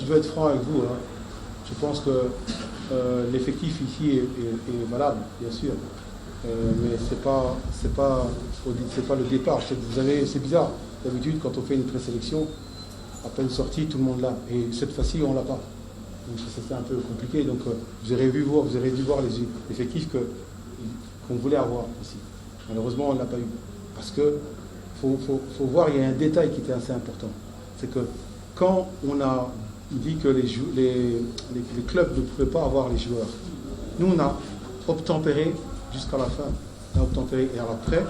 je dois être franc avec vous. Hein. Je pense que l'effectif ici est valable, bien sûr. Mais c'est pas le départ. C'est bizarre. D'habitude, quand on fait une présélection, à peine sorti, tout le monde l'a. Et cette fois-ci, on l'a pas. Donc c'était un peu compliqué. Donc vous aurez dû voir les effectifs qu'on voulait avoir ici. Malheureusement, on ne l'a pas eu. Parce que faut voir, il y a un détail qui était assez important. C'est que quand on a dit que les clubs ne pouvaient pas avoir les joueurs, nous on a obtempéré jusqu'à la fin. On a obtempéré. Et après,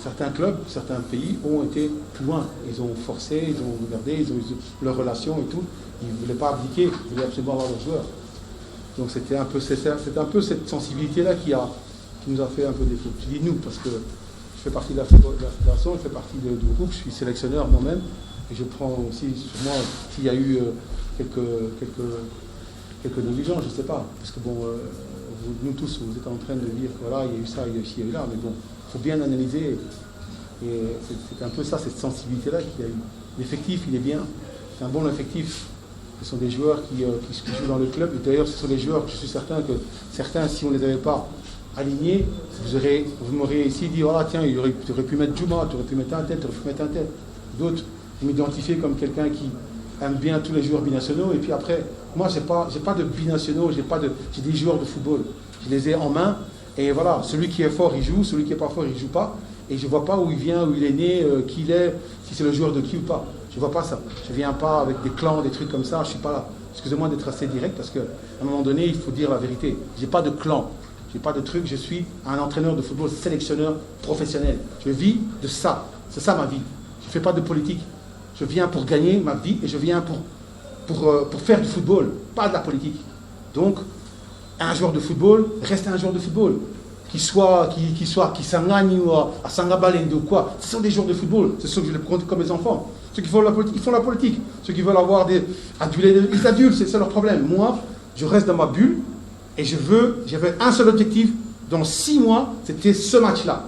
certains clubs, certains pays ont été plus loin. Ils ont forcé, ils ont regardé, ils ont eu leurs relations et tout. Ils ne voulaient pas abdiquer, ils voulaient absolument avoir leurs joueurs. Donc c'était un peu cette sensibilité-là qui nous a fait un peu défaut. Je dis nous, parce que je fais partie de la fédération, je fais partie du groupe, je suis sélectionneur moi-même, et je prends aussi sur moi s'il y a eu quelques négligences, je ne sais pas. Parce que bon, nous tous, vous êtes en train de dire que voilà, il y a eu ça, il y a eu ci, il y a eu là, mais bon, il faut bien analyser. Et c'est un peu ça, cette sensibilité-là qu'il y a eu. L'effectif, il est bien, c'est un bon effectif. Ce sont des joueurs qui jouent dans le club. Et d'ailleurs, ce sont des joueurs, je suis certain que certains, si on ne les avait pas alignés, vous m'auriez ici dit, voilà, tiens, tu aurais pu mettre Juma, tu aurais pu mettre un tel, tu aurais pu mettre un tel. D'autres m'identifiaient comme quelqu'un qui aime bien tous les joueurs binationaux. Et puis après, moi, j'ai pas de binationaux, j'ai des joueurs de football. Je les ai en main. Et voilà, celui qui est fort, il joue, celui qui n'est pas fort, il ne joue pas. Et je ne vois pas où il vient, où il est né, qui il est, si c'est le joueur de qui ou pas. Je ne vois pas ça. Je ne viens pas avec des clans, des trucs comme ça, je ne suis pas là. Excusez-moi d'être assez direct parce qu'à un moment donné, il faut dire la vérité. Je n'ai pas de clan, je n'ai pas de truc, je suis un entraîneur de football, sélectionneur professionnel. Je vis de ça. C'est ça ma vie. Je ne fais pas de politique. Je viens pour gagner ma vie et je viens pour faire du football, pas de la politique. Donc, un joueur de football reste un joueur de football. Qui s'engagne ou à Sangabalende ou quoi. Ce sont des joueurs de football. C'est ceux que je les compte comme mes enfants. Ceux qui font la politique, ils font la politique. Ceux qui veulent avoir ils adulent, c'est leur problème. Moi, je reste dans ma bulle et j'avais un seul objectif. Dans 6 mois, c'était ce match-là.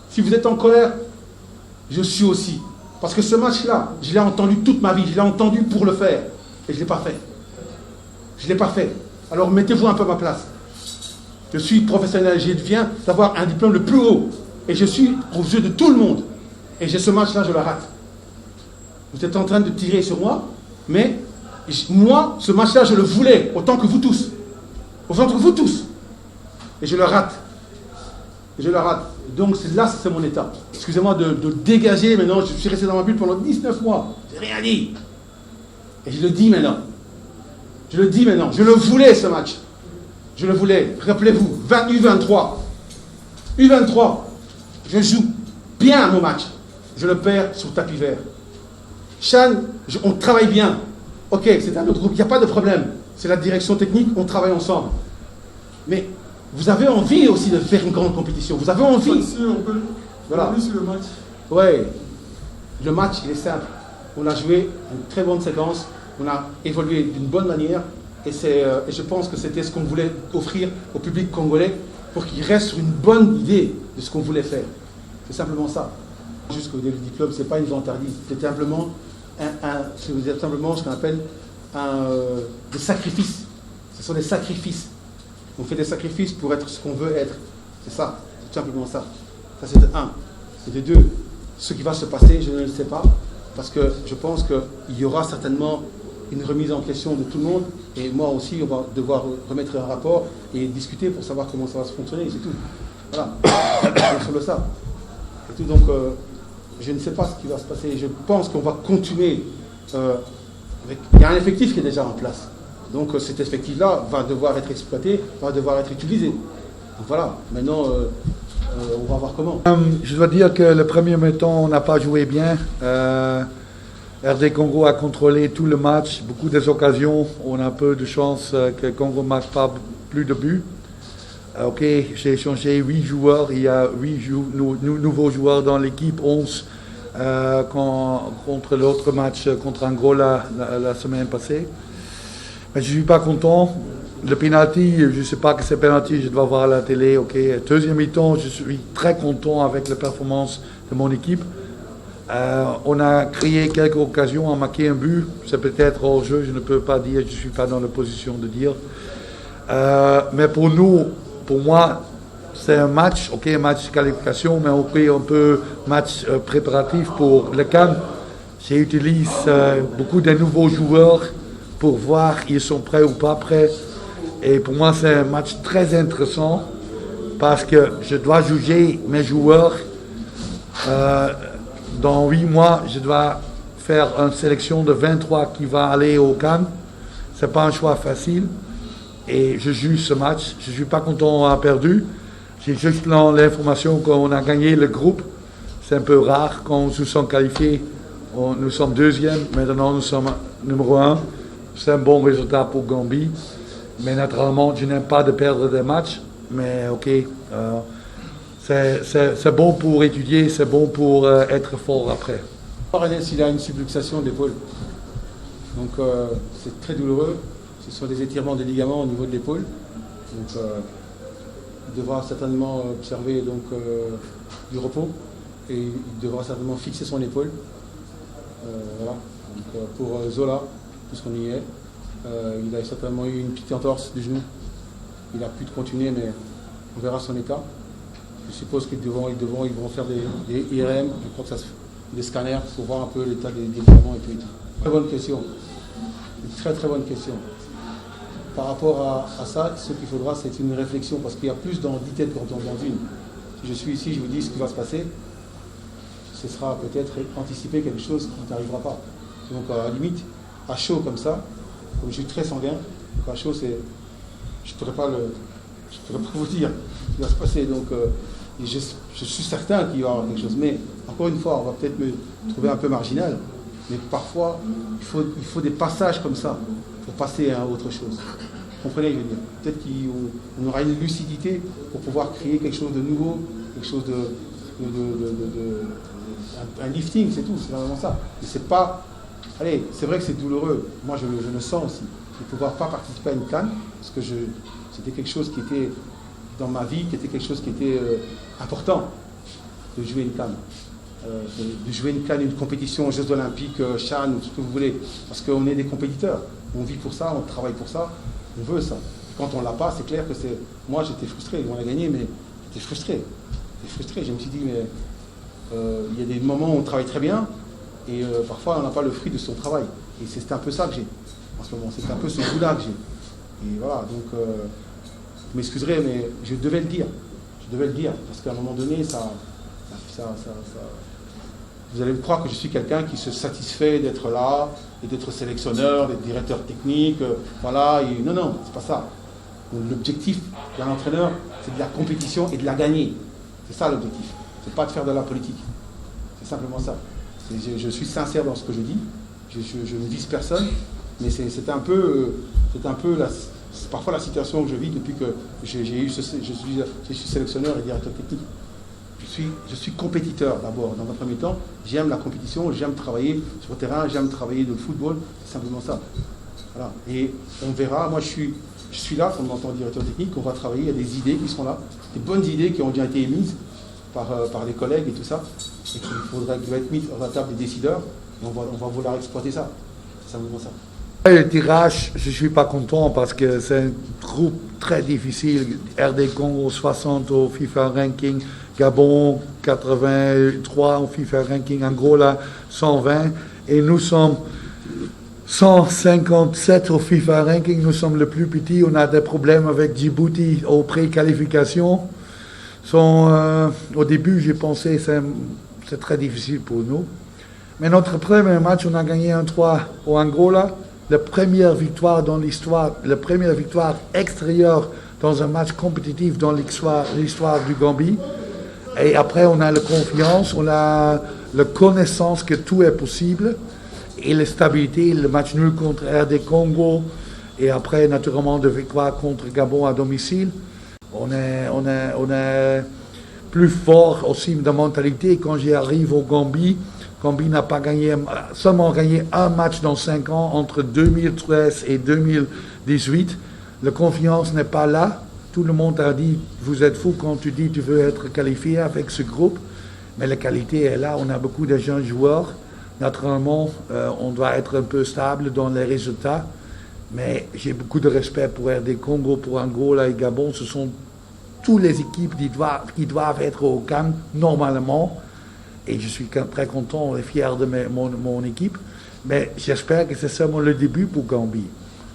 Si vous êtes en colère, je suis aussi. Parce que ce match-là, je l'ai entendu toute ma vie. Je l'ai entendu pour le faire. Et je ne l'ai pas fait. Je ne l'ai pas fait. Alors mettez-vous un peu à ma place. Je suis professionnel, je viens d'avoir un diplôme le plus haut. Et je suis aux yeux de tout le monde. Et ce match-là, je le rate. Vous êtes en train de tirer sur moi, mais moi, ce match-là, je le voulais, autant que vous tous. Autant que vous tous. Et je le rate. Et je le rate. Donc là, c'est mon état. Excusez-moi de dégager maintenant. Je suis resté dans ma bulle pendant 19 mois. Je n'ai rien dit. Et je le dis maintenant. Je le dis maintenant. Je le voulais, ce match. Je le voulais. Rappelez-vous, U23. U23. Je joue bien mon match. Je le perds sur tapis vert. Chan, on travaille bien. Ok, c'est un autre groupe. Il n'y a pas de problème. C'est la direction technique. On travaille ensemble. Mais vous avez envie aussi de faire une grande compétition. Vous avez envie. Voilà. Sur le match. Ouais. Le match, il est simple. On a joué une très bonne séquence. On a évolué d'une bonne manière. Et je pense que c'était ce qu'on voulait offrir au public congolais pour qu'il reste sur une bonne idée de ce qu'on voulait faire. C'est simplement ça. Jusqu'au début du club, ce n'est pas une vantardise. C'est simplement, ce qu'on appelle des sacrifices. Ce sont des sacrifices. On fait des sacrifices pour être ce qu'on veut être. C'est ça. C'est tout simplement ça. Ça, c'est de un. Et de deux, ce qui va se passer, je ne le sais pas. Parce que je pense qu'il y aura certainement une remise en question de tout le monde. Et moi aussi, on va devoir remettre un rapport et discuter pour savoir comment ça va se fonctionner. C'est tout. Voilà. C'est sur ça. C'est tout. Donc, je ne sais pas ce qui va se passer. Je pense qu'on va continuer. Il y a un effectif qui est déjà en place. Donc, cet effectif-là va devoir être exploité, va devoir être utilisé. Donc, voilà. Maintenant, on va voir comment. Je dois dire que le premier mi-temps, on n'a pas joué bien. RD Congo a contrôlé tout le match, beaucoup des occasions. On a un peu de chance que Congo ne marque pas plus de buts. Ok, j'ai changé 8 joueurs. Il y a 8 nouveaux joueurs dans l'équipe, 11 contre l'autre match contre Angola la semaine passée. Mais je ne suis pas content. Le penalty, je ne sais pas que c'est penalty, je dois voir à la télé. Ok, deuxième mi-temps, je suis très content avec la performance de mon équipe. On a créé quelques occasions, on a marqué un but, c'est peut-être hors jeu, je ne peux pas dire, je ne suis pas dans la position de dire. Mais pour nous, pour moi, c'est un match, ok, un match de qualification, mais ok, un peu match préparatif pour le CAN. J'utilise beaucoup de nouveaux joueurs pour voir s'ils sont prêts ou pas prêts. Et pour moi, c'est un match très intéressant parce que je dois juger mes joueurs. Dans 8 mois, je dois faire une sélection de 23 qui va aller au CAN. Ce n'est pas un choix facile. Et je juge ce match. Je ne suis pas content qu'on a perdu. J'ai juste l'information qu'on a gagné le groupe. C'est un peu rare quand nous sommes qualifiés. Nous sommes deuxième, maintenant nous sommes numéro 1. C'est un bon résultat pour Gambie. Mais naturellement, je n'aime pas de perdre des matchs. Mais ok, c'est bon pour étudier, c'est bon pour être fort après. Rennes, il a une subluxation d'épaule. Donc c'est très douloureux. Ce sont des étirements des ligaments au niveau de l'épaule. Donc il devra certainement observer donc, du repos. Et il devra certainement fixer son épaule. Voilà. Donc, pour Zola, puisqu'on y est, il a certainement eu une petite entorse du genou. Il a pu continuer, mais on verra son état. Je suppose qu'ils vont faire des IRM, je crois que des scanners pour voir un peu l'état des ligaments et tout. Très bonne question. Une très très bonne question. Par rapport à ça, ce qu'il faudra, c'est une réflexion, parce qu'il y a plus dans 10 têtes qu'en dans une. Si je suis ici, je vous dis ce qui va se passer. Ce sera peut-être anticiper quelque chose qui n'arrivera pas. Donc à la limite, à chaud comme ça, comme je suis très sanguin, à chaud, je ne pourrais pas vous dire ce qui va se passer. Donc je suis certain qu'il va y avoir quelque chose. Mais encore une fois, on va peut-être me trouver un peu marginal. Mais parfois, il faut des passages comme ça pour passer à autre chose. Vous comprenez, je veux dire. Peut-être qu'on aura une lucidité pour pouvoir créer quelque chose de nouveau, quelque chose un lifting, c'est tout, c'est vraiment ça. Mais c'est pas. Allez, c'est vrai que c'est douloureux. Moi, je le sens aussi. De ne pouvoir pas participer à une CAN, parce que c'était quelque chose qui était dans ma vie, qui était quelque chose qui était important, de jouer une CAN. De jouer une CAN, une compétition aux Jeux Olympiques, Chan, ou tout ce que vous voulez. Parce qu'on est des compétiteurs. On vit pour ça, on travaille pour ça, on veut ça. Quand on ne l'a pas, c'est clair que c'est. Moi, j'étais frustré. On a gagné, mais j'étais frustré. Je me suis dit, mais il y a des moments où on travaille très bien et parfois on n'a pas le fruit de son travail. Et c'est un peu ça que j'ai en ce moment. C'est un peu ce goût-là que j'ai. Et voilà, donc vous m'excuserez, mais je devais le dire. Parce qu'à un moment donné, vous allez me croire que je suis quelqu'un qui se satisfait d'être là et d'être sélectionneur, d'être directeur technique. Voilà. Et non, c'est pas ça. L'objectif d'un entraîneur, c'est de la compétition et de la gagner. C'est ça l'objectif. C'est pas de faire de la politique. C'est simplement ça. Je suis sincère dans ce que je dis. Je ne vise personne, mais c'est un peu parfois la situation que je vis depuis que je suis sélectionneur et directeur technique. Je suis compétiteur d'abord, dans un premier temps. J'aime la compétition, j'aime travailler sur le terrain, j'aime travailler le football. C'est simplement ça. Voilà. Et on verra. Moi, je suis là, comme on entend directeur technique, on va travailler. Il y a des idées qui seront là, des bonnes idées qui ont déjà été émises par les collègues et tout ça, et qui va être mises à la table des décideurs, et on va vouloir exploiter ça. C'est simplement ça. Le tirage, je ne suis pas content parce que c'est un groupe très difficile. RD Congo 60 au FIFA Ranking, Gabon 83 au FIFA Ranking, Angola 120, et nous sommes 157 au FIFA Ranking, nous sommes le plus petit. On a des problèmes avec Djibouti aux pré-qualifications. Au début, j'ai pensé que c'est très difficile pour nous. Mais notre premier match, on a gagné 1-3 au Angola. La première victoire dans l'histoire, la première victoire extérieure dans un match compétitif dans l'histoire du Gambie. Et après, on a la confiance, on a la connaissance que tout est possible. Et la stabilité, le match nul contre RD Congo. Et après, naturellement, de victoire contre Gabon à domicile. On est plus fort aussi de mentalité. Quand j'arrive au Gambie n'a pas seulement gagné un match dans 5 ans entre 2013 et 2018. La confiance n'est pas là. Tout le monde a dit, vous êtes fou quand tu dis tu veux être qualifié avec ce groupe. Mais la qualité est là, on a beaucoup de jeunes joueurs. Naturellement, on doit être un peu stable dans les résultats. Mais j'ai beaucoup de respect pour RD Congo, pour Angola et Gabon. Ce sont toutes les équipes qui doivent être au CAN normalement. Et je suis très content et fier de mon équipe. Mais j'espère que c'est seulement le début pour Gambie.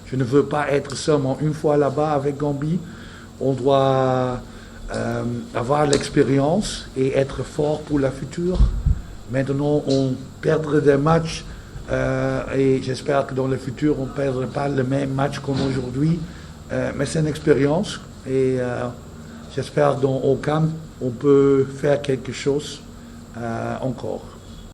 Je ne veux pas être seulement une fois là-bas avec Gambie. On doit avoir l'expérience et être fort pour la future. Maintenant, on perdra des matchs et j'espère que dans le futur, on ne perdra pas le même match comme aujourd'hui. Mais c'est une expérience et j'espère qu'au CAN, on peut faire quelque chose encore.